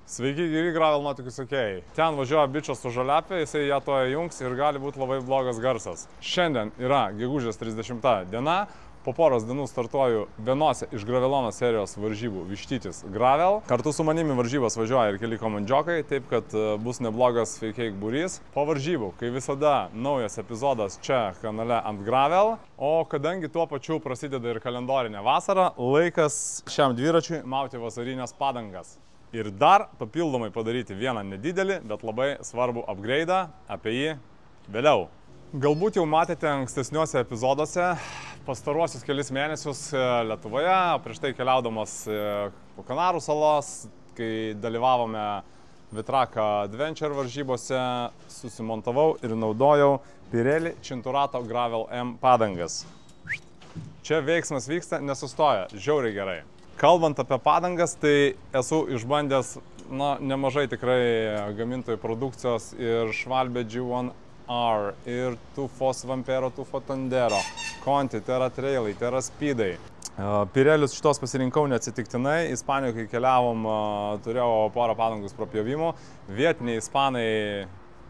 Sveiki, gyvi gravel nuotykių sekėjai. Ten važiuoja bičas su žaliapė, jisai ją toje jungs ir gali būti labai blogas garsas. Šiandien yra gegužės 30 diena. Po poros dienų startuoju vienose iš Gravelono serijos varžybų Vištytis Gravel. Kartu su manimi varžybas važiuoja ir keli komandžiokai, taip kad bus neblogas fake būrys. Po varžybų, kai visada naujas epizodas čia kanale ant Gravel, o kadangi tuo pačiu prasideda ir kalendorinė vasara, laikas šiam dviračiui mauti vasarinės padangas. Ir dar papildomai padaryti vieną nedidelį, bet labai svarbų upgrade'ą, apie jį vėliau. Galbūt jau matėte ankstesniuose epizoduose pastaruosius kelis mėnesius Lietuvoje, prieš tai keliaudamas po Kanarų salos, kai dalyvavome Vitraka Adventure varžybose, susimontavau ir naudojau Pirelli Cinturato Gravel M padangas. Čia veiksmas vyksta, nesustoja, žiauriai gerai. Kalbant apie padangas, tai esu išbandęs nemažai tikrai gamintojų produkcijos ir Schwalbe G1R, ir Tufos Vampero, Tufo Tondero, Conti, Terra Trailai, Terra Speedai. Pirelius šitos pasirinkau neatsitiktinai. Ispanijoje, kai keliavom, turėjau porą padangus propjovimų. Vietiniai ispanai,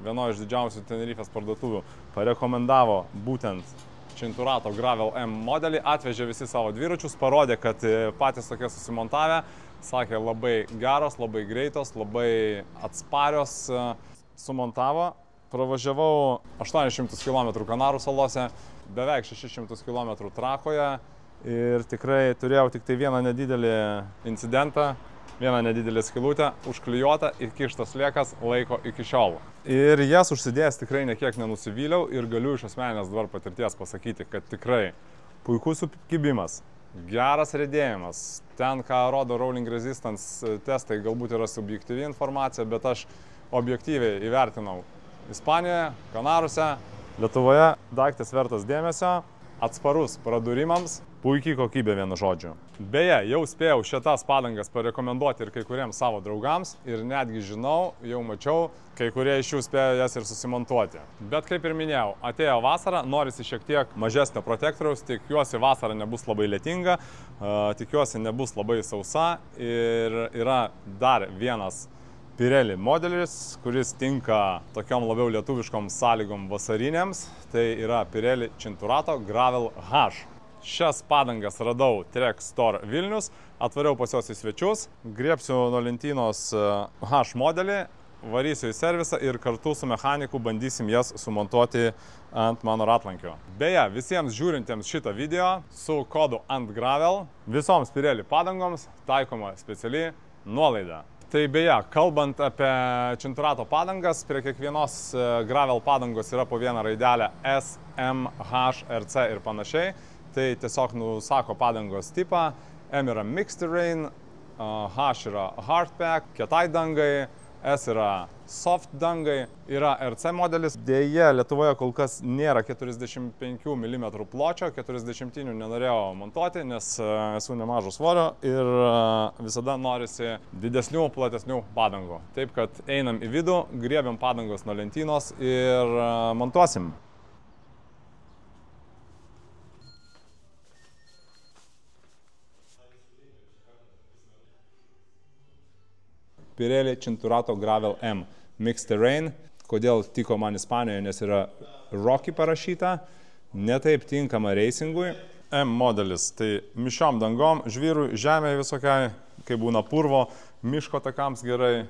vieno iš didžiausių Tenerifės parduotuvių, parekomendavo būtent Cinturato Gravel M modelį, atvežė visi savo dviračius, parodė, kad patys tokie susimontavę, sakė labai geros, labai greitos, labai atsparios, sumontavo. Pravažiavau 800 km Kanarų salose, beveik 600 km Trakoje ir tikrai turėjau tik tai vieną nedidelį incidentą, vieną nedidelį skylutę, užklijuota ir kištas sliekas laiko iki šiol. Ir jas užsidėjęs tikrai nekiek nenusivyliau ir galiu iš asmeninės dabar patirties pasakyti, kad tikrai puikus sukibimas, geras riedėjimas. Ten, ką rodo Rolling Resistance testai, galbūt yra subjektyvi informacija, bet aš objektyviai įvertinau Ispanijoje, Kanaruose, Lietuvoje daiktas vertas dėmesio, atsparus pradurimams, puikiai kokybė vienu žodžiu. Beje, jau spėjau šitas padangas parekomenduoti ir kai kuriems savo draugams ir netgi žinau, jau mačiau, kai kurie iš jų spėjo jas ir susimontuoti. Bet kaip ir minėjau, atėjo vasara, norisi šiek tiek mažesnio protektoriaus, tikiuosi vasara nebus labai lietinga, tikiuosi nebus labai sausa ir yra dar vienas Pirelli modelis, kuris tinka tokiom labiau lietuviškom sąlygom vasarinėms, tai yra Pirelli Cinturato Gravel H. Šias padangas radau Trek Store Vilnius, atvariau pas juos į svečius, griebsiu nuo lentynos H modelį, varysiu į servisą ir kartu su mechaniku bandysim jas sumontuoti ant mano ratlankio. Beje, visiems žiūrintiems šitą video su kodu ant Gravel visoms Pirelli padangoms taikoma speciali nuolaida. Tai beje, kalbant apie Cinturato padangas, prie kiekvienos Gravel padangos yra po vieną raidelę S, M, H, RC ir panašiai. Tai tiesiog nusako padangos tipą. M yra Mixed Terrain, H yra Hardpack, kietai dangai, S yra Soft dangai, yra RC modelis. Deja, Lietuvoje kol kas nėra 45 mm pločio, 40-inių nenorėjau montuoti, nes esu nemažo svorio ir visada norisi didesnių, platesnių padangų. Taip, kad einam į vidų, griebiam padangos nuo lentynos ir montuosim. Pirelli Cinturato Gravel M Mixed Terrain. Kodėl tiko man Ispanijoje, nes yra Rocky parašyta, netaip tinkama racingui. M modelis, tai mišom dangom, žvyrui, žemėje visokiai, kai būna purvo, miško takams gerai,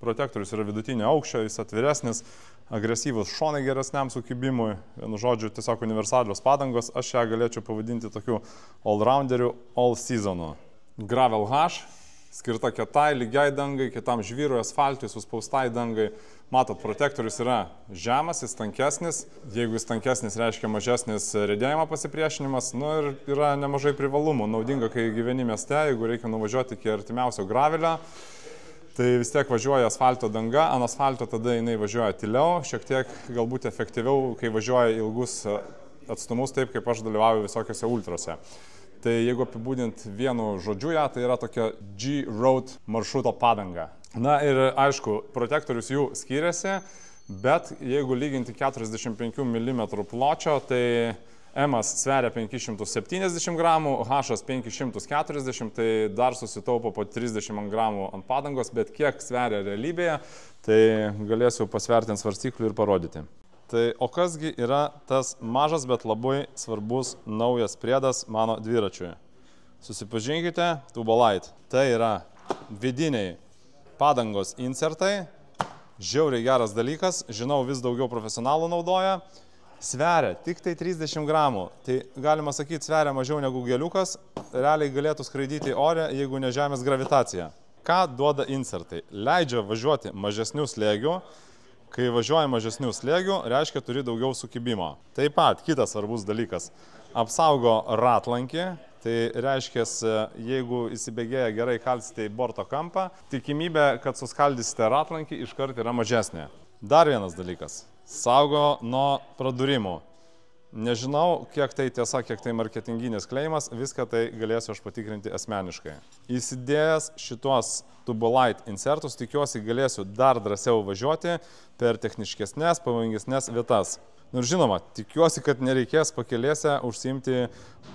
protektorius yra vidutinio aukščio, jis atviresnis, agresyvus šonai geresniam sukibimui, vienu žodžiu, tiesiog universalios padangos, aš ją galėčiau pavadinti tokiu all-rounderiu, all-seasonu. Gravel H. Skirta kietai, lygiai dangai, kitam žvyrui, asfaltui, suspaustai dangai. Matot, protektorius yra žemas, jis tankesnis. Jeigu jis tankesnis, reiškia mažesnis riedėjimo pasipriešinimas. Ir yra nemažai privalumų. Naudinga, kai gyveni mieste, jeigu reikia nuvažiuoti iki artimiausio gravelio, tai vis tiek važiuoja asfalto danga. Ant asfalto tada jinai važiuoja tyliau, šiek tiek galbūt efektyviau, kai važiuoja ilgus atstumus, taip kaip aš dalyvauju visokiose ultrose. Tai jeigu apibūdint vienu žodžiu ją, tai yra tokia G-Road maršruto padanga. Na ir aišku, protektorius jų skiriasi, bet jeigu lyginti 45 mm pločio, tai M sveria 570 gramų, H 540, tai dar susitaupo po 30 gramų ant padangos, bet kiek sveria realybėje, tai galėsiu pasverti ant svarstyklių ir parodyti. Tai o kasgi yra tas mažas, bet labai svarbus naujas priedas mano dviračiui? Susipažinkite, Tubolite. Tai yra vidiniai padangos insertai, žiauriai geras dalykas, žinau, vis daugiau profesionalų naudoja. Sveria tik tai 30 gramų, tai galima sakyti sveria mažiau negu geliukas, realiai galėtų skraidyti ore, jeigu ne žemės gravitacija. Ką duoda insertai? Leidžia važiuoti mažesnių slėgių, kai važiuoji mažesnių slėgių, reiškia turi daugiau sukibimo. Taip pat kitas svarbus dalykas, apsaugo ratlankį, tai reiškia, jeigu įsibėgėja gerai kalsite į borto kampą, tikimybė, kad suskaldysite ratlankį iškart yra mažesnė. Dar vienas dalykas. Saugo nuo pradūrimų. Nežinau, kiek tai tiesa, kiek tai marketinginis kleimas, viską tai galėsiu aš patikrinti asmeniškai. Įsidėjęs šituos Tubolite insertus, tikiuosi galėsiu dar drąsiau važiuoti per techniškesnės, pavojingesnės vietas. Ir žinoma, tikiuosi, kad nereikės pakelėse užsiimti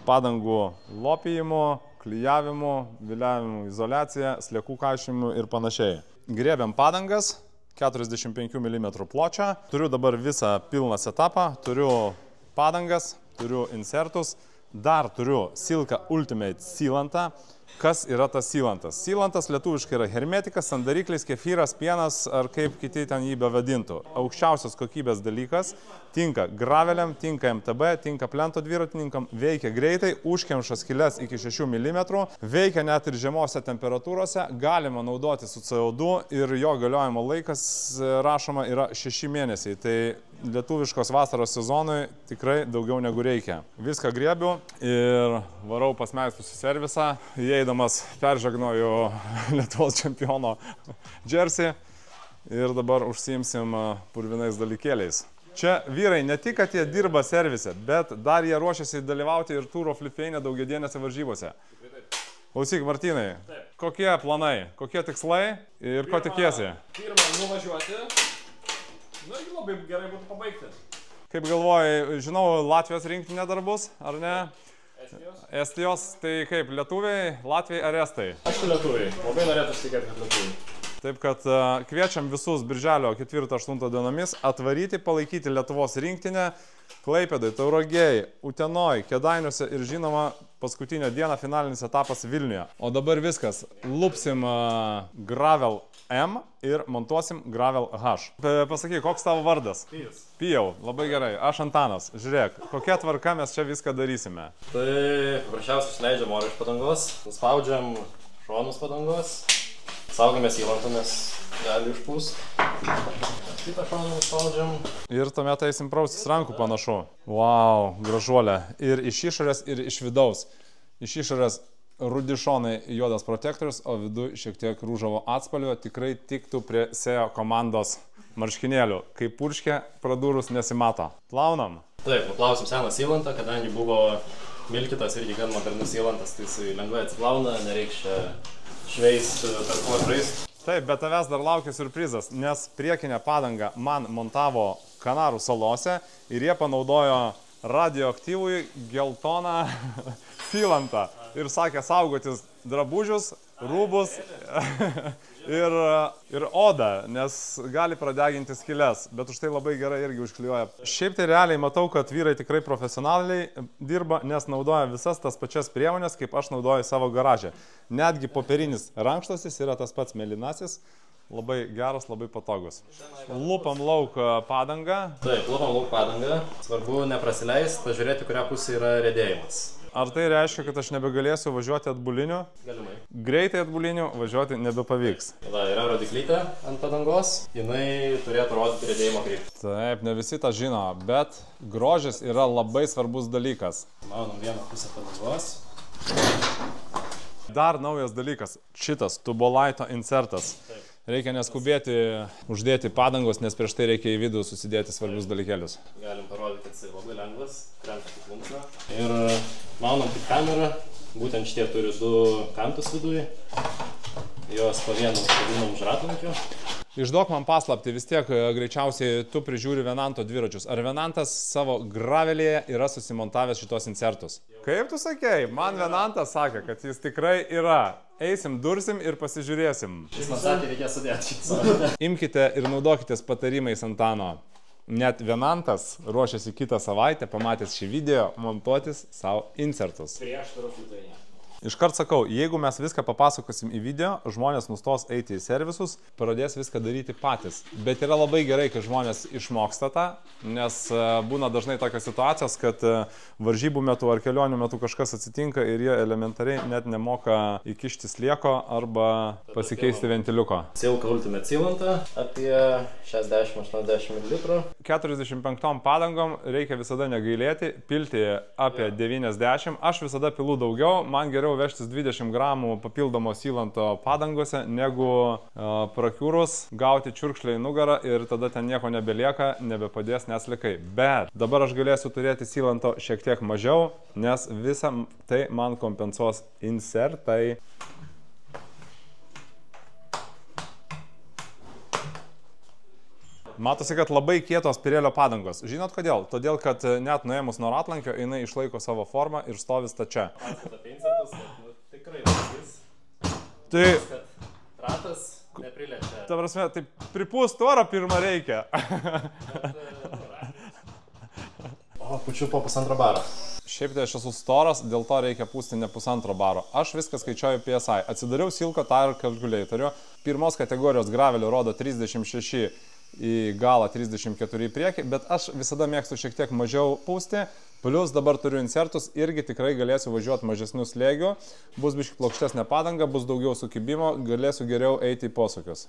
padangų lopijimu, klijavimu, viliavimu, izoliacija, sliekų kaišymu ir panašiai. Griebiam padangas. 45 mm pločio. Turiu dabar visą pilną setupą, turiu padangas, turiu insertus, dar turiu Silka Ultimate sealantą. Kas yra tas sealantas? Sealantas lietuviškai yra hermetikas, sandariklis, kefyras, pienas ar kaip kiti ten jį bevadintų. Aukščiausios kokybės dalykas, tinka graveliam, tinka MTB, tinka plento dviratininkam, veikia greitai, užkemša skyles iki 6 mm, veikia net ir žemose temperatūrose, galima naudoti su CO2 ir jo galiojimo laikas rašoma yra 6 mėnesiai. Tai lietuviškos vasaros sezonui tikrai daugiau negu reikia. Viską griebiu ir varau pas meistrus į servisą. Įeidamas peržegnoju Lietuvos čempiono džersį ir dabar užsiimsim purvinais dalykėliais. Čia vyrai ne tik, kad jie dirba servise, bet dar jie ruošiasi dalyvauti ir Tour of Lithuania daugiadienėse varžybose. Klausyk, Martynai, kokie planai, kokie tikslai ir ko tikiesi? Pirma, nuvažiuoti. Nu, labai gerai būtų pabaigti. Kaip galvoji, žinau, Latvijos rinktinė dar bus, ar ne? Estijos. Estijos, tai kaip, lietuviai, latviai ar estai? Aišku, lietuviai. Labai norėtųsi tikėti, kad lietuviai. Taip kad kviečiam visus birželio 4-8 dienomis atvaryti, palaikyti Lietuvos rinktinę Klaipėdai, Tauragėj, Utenoj, Kėdainiuose ir žinoma paskutinę dieną finalinis etapas Vilniuje. O dabar viskas. Lupsim Gravel M ir montuosim Gravel H. Pasakyk, koks tavo vardas? Pijus. Pijau, labai gerai. Aš Antanas. Žiūrėk, kokia tvarka mes čia viską darysime. Tai paprasčiausiai išleidžiam orą iš padangos, nuspaudžiam šonus padangos, saugomės įlantą, nes gali išpūst. Kitą šoną nuspaudžiam. Ir tuomet eisim praustis rankų panašu. Wow, gražuolė. Ir iš išorės, ir iš vidaus. Iš išorės rudi šonai juodas protektorius, o viduje šiek tiek rūžavo atspalvio. Tikrai tiktų prie SEO komandos marškinėlių. Kai purškė, pradūrus nesimato. Plaunam? Taip, nuplausim seną įlantą, kadangi buvo milkytas irgi gan modernus įlantas, tai jis lengvai atsiplauna, nereiks čia šveist per kuo žaist. Taip, bet tavęs dar laukia surprizas, nes priekinę padangą man montavo Kanarų salose ir jie panaudojo radioaktyvųjį geltoną sealantą ir sakė saugotis drabužius, rūbus ir odą, nes gali pradeginti skyles, bet už tai labai gerai irgi užklijuoja. Šiaip tai realiai matau, kad vyrai tikrai profesionaliai dirba, nes naudoja visas tas pačias priemonės, kaip aš naudoju savo garaže. Netgi popierinis rankšluostis yra tas pats mėlynasis, labai geras, labai patogus. Lupam lauk padangą. Taip, lupam lauk padangą. Svarbu neprasileist, pažiūrėti, kuria pusė yra riedėjimas. Ar tai reiškia, kad aš nebegalėsiu važiuoti atbuliniu? Galimai. Greitai atbuliniu važiuoti nebepavyks. Tada yra rodiklytė ant padangos, jinai turėtų rodyti riedėjimo kryptį. Taip, ne visi tą žino, bet grožis yra labai svarbus dalykas. Maunam vieną pusę padangos. Dar naujas dalykas, šitas Tubolite insertas. Taip. Reikia neskubėti uždėti padangos, nes prieš tai reikia į vidų susidėti svarbius dalykėlius. Galim parodyti, kad jis labai lengvas, krenta kaip plunksna. Ir maunam kaip kamerą, būtent šitie turi du kantus viduje. Jos po vieną užkabinam už ratlankio. Išduok man paslapti, vis tiek greičiausiai tu prižiūri Venanto dviračius. Ar Venantas savo gravelėje yra susimontavęs šitos insertus? Kaip tu sakei? Man Venantas sakė, kad jis tikrai yra. Eisim, dursim ir pasižiūrėsim. Jis man sakė, reikia sudėti šitą. Imkite ir naudokitės patarimais Antano. Net Venantas ruošiasi kitą savaitę, pamatęs šį video, montuotis savo insertus. Prieš rašytoje. Iškart sakau, jeigu mes viską papasakosim į video, žmonės nustos eiti į servisus, pradės viską daryti patys. Bet yra labai gerai, kai žmonės išmoksta tą, nes būna dažnai tokios situacijos, kad varžybų metu ar kelionių metu kažkas atsitinka ir jie elementariai net nemoka įkišti slieko arba pasikeisti ventiliuko. Silka Ultimate Sealantą apie 60-80 ml. 45 padangom reikia visada negailėti, pilti apie 90, aš visada pilu daugiau, man geriau vežtis 20 gramų papildomo sealanto padangose, negu prakiūrus gauti čiurkšlę į nugarą ir tada ten nieko nebelieka, nebepadės neslikai. Bet dabar aš galėsiu turėti sealanto šiek tiek mažiau, nes visą tai man kompensuos insertai. Matosi, kad labai kietos Pirelio padangos. Žinot kodėl? Todėl, kad net nuėmus nuo ratlankio, jinai išlaiko savo formą ir stovi stačia. Apie insertus, kad tikrai valdys. Tai... Kad ratas neprilečia. Ta prasme, tai pripūst tvorą pirmą reikia. O, pučiu po 1,5 baro. Šiaip tai aš esu storas, dėl to reikia pūsti ne 1,5 baro. Aš viską skaičiuoju PSI. Atsidariau Silko Tire kalkuliatorių. Pirmos kategorijos gravelio rodo 36 į galą, 34 į priekį, bet aš visada mėgstu šiek tiek mažiau pūsti. Plius dabar turiu insertus, irgi tikrai galėsiu važiuoti mažesnių slėgių. Bus biškai plokštesnė padanga, bus daugiau sukibimo, galėsiu geriau eiti į posūkius.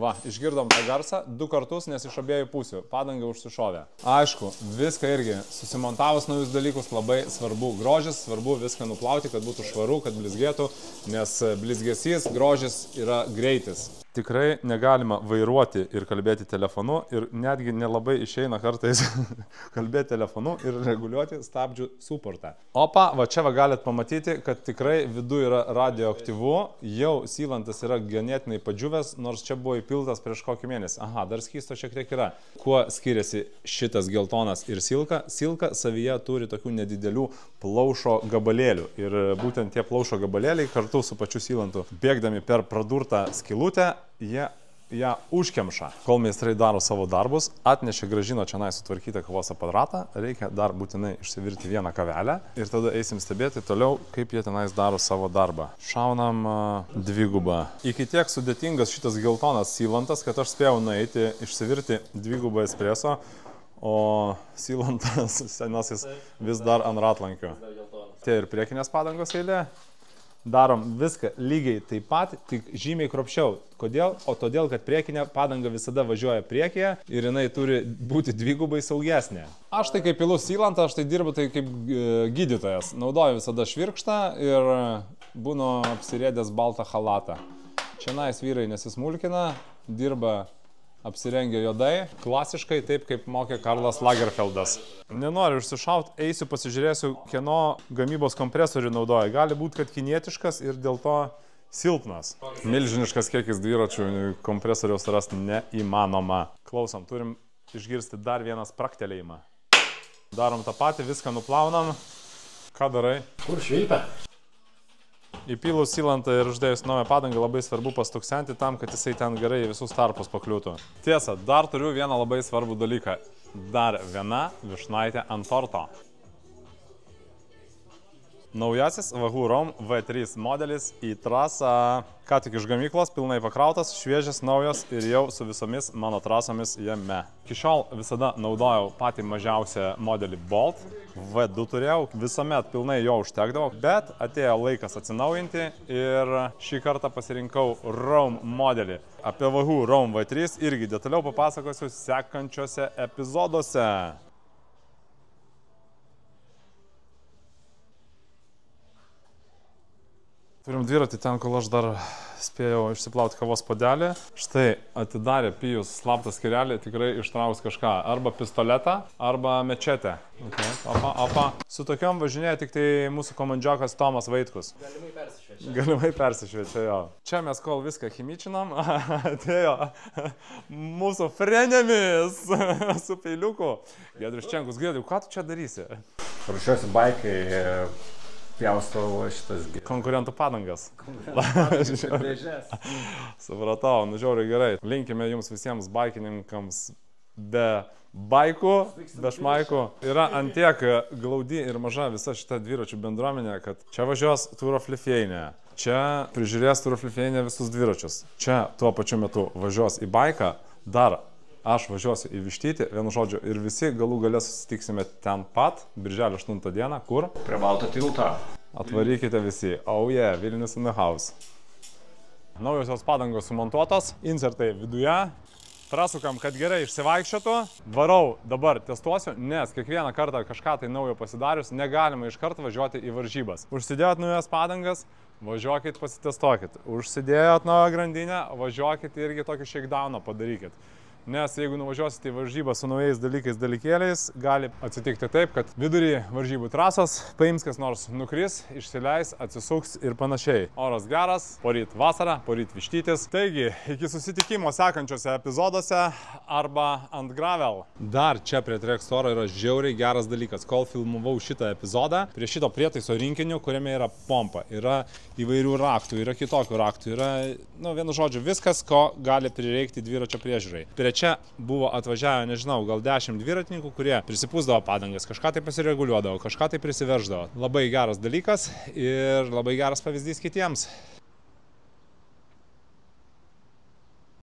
Va, išgirdom tą garsą 2 kartus, nes iš abiejų pusių padanga užsišovė. Aišku, viską irgi susimontavus naujus dalykus labai svarbu grožis, svarbu viską nuplauti, kad būtų švaru, kad blizgėtų, nes blizgesys, grožis yra greitis. Tikrai negalima vairuoti ir kalbėti telefonu ir netgi nelabai išeina kartais kalbėti telefonu ir reguliuoti stabdžių suportą. Opa, va čia va galit pamatyti, kad tikrai vidu yra radioaktyvu, jau sealantas yra ganėtinai padžiuvęs, nors čia buvo įpiltas prieš kokį mėnesį. Aha, dar skysto šiek tiek yra. Kuo skiriasi šitas geltonas ir Silka? Silka savyje turi tokių nedidelių plaušo gabalėlių ir būtent tie plaušo gabalėliai kartu su pačiu sealantu bėgdami per pradurtą skylutę jie ją užkemša. Kol meistrai daro savo darbus, atnešė Gražino čia sutvarkytą kavos aparatą, reikia dar būtinai išsivirti vieną kavelę ir tada eisim stebėti toliau, kaip jie tenais daro savo darbą. Šaunam dvigubą. Iki tiek sudėtingas šitas geltonas sealantas, kad aš spėjau nueiti išsivirti dvigubą espreso, o sealantas senasis vis dar ant ratlankio. Tie ir priekinės padangos eilė. Darom viską lygiai taip pat, tik žymiai kruopščiau. Kodėl? O todėl, kad priekinė padanga visada važiuoja priekyje ir jinai turi būti dvigubai saugesnė. Aš tai kaip pilu sealantą, aš tai dirbu tai kaip gydytojas. Naudoju visada švirkštą ir būnu apsirėdęs baltą chalatą. Čianais vyrai nesismulkina, dirba apsirengę juodai, klasiškai taip, kaip mokė Karlas Lagerfeldas. Nenoriu užsišauti, eisiu pasižiūrėsiu, kieno gamybos kompresorių naudoja. Gali būti, kad kinietiškas ir dėl to silpnas. Milžiniškas kiekis dviračių kompresoriaus rasti neįmanoma. Klausom, turim išgirsti dar vieną spraktelėjimą. Darom tą patį, viską nuplaunam. Ką darai? Kur švilpia? Įpilus sealantą ir uždėjus naują padangą labai svarbu pastuksenti tam, kad jisai ten gerai visus tarpus pakliūtų. Tiesa, dar turiu vieną labai svarbų dalyką. Dar viena vyšnaitė ant torto. Naujasis Wahoo Rome V3 modelis į trasą. Ką tik iš gamyklos, pilnai pakrautas, šviežias, naujas ir jau su visomis mano trasomis jame. Iki šiol visada naudojau patį mažiausią modelį Bolt. V2 turėjau, visuomet pilnai jo užtekdavo, bet atėjo laikas atsinaujinti ir šį kartą pasirinkau Rome modelį. Apie Wahoo Rome V3 irgi detaliau papasakosiu sekančiuose epizoduose. Turim dviratį ten, kol aš dar spėjau išsiplauti kavos puodelį. Štai atidarė Pijus slaptą skyrelį, tikrai ištrauks kažką. Arba pistoletą, arba mečetę. Okay. Apa. Su tokiom važinėja tik tai mūsų komandžiokas Tomas Vaitkus. Galimai persišviečia, jo. Čia mes kol viską chimičinam, atėjo mūsų frenemis su peiliuku. Giedrius, ką tu čia darysi? Rušiuosi baikai, pjaustau šitas konkurentų padangas. Supratau, žiauriai gerai. Linkime jums visiems baikininkams be baikų, be šmaikų. Yra antiek glaudi ir maža visa šita dviračių bendruomenė, kad čia važiuos Tour of Lithuania. Čia prižiūrės Tour of Lithuania visus dviračius. Čia tuo pačiu metu važiuos į baiką, dar aš važiuosiu į Vištytį, vienu žodžiu, ir visi galų gale susitiksime ten pat, birželio 8 dieną, kur? Prie Balto tilto. Atvarykite visi. Oh yeah, Vilnius in the house. Naujosios padangos sumontuotos, insertai viduje. Prasukam, kad gerai išsivaikščiotų. Varau dabar testuosiu, nes kiekvieną kartą kažką tai naujo pasidarius, negalima iš karto važiuoti į varžybas. Užsidėjot naujas padangas, važiuokit, pasitestuokit. Užsidėjot naują grandinę, važiuokit irgi tokį shakedowną padarykit. Nes jeigu nuvažiuosite į varžybą su naujais dalykėliais, gali atsitikti taip, kad vidurį varžybų trasos paims kas nors nukris, išsileis, atsisuks ir panašiai. Oras geras, poryt vasara, poryt Vištytis. Taigi, iki susitikimo sekančiose epizoduose arba ant gravel. Dar čia prie Trextoro yra žiauriai geras dalykas. Kol filmavau šitą epizodą, prie šito prietaiso rinkinių, kuriame yra pompa, yra įvairių raktų, yra kitokių raktų, yra, vienu žodžiu, viskas, ko gali prireikti dviračio priežiūrai. Čia buvo atvažiavę, nežinau, gal 10 dviratininkų, kurie prisipūsdavo padangas, kažką tai pasireguliuodavo, kažką tai prisiverždavo. Labai geras dalykas ir labai geras pavyzdys kitiems.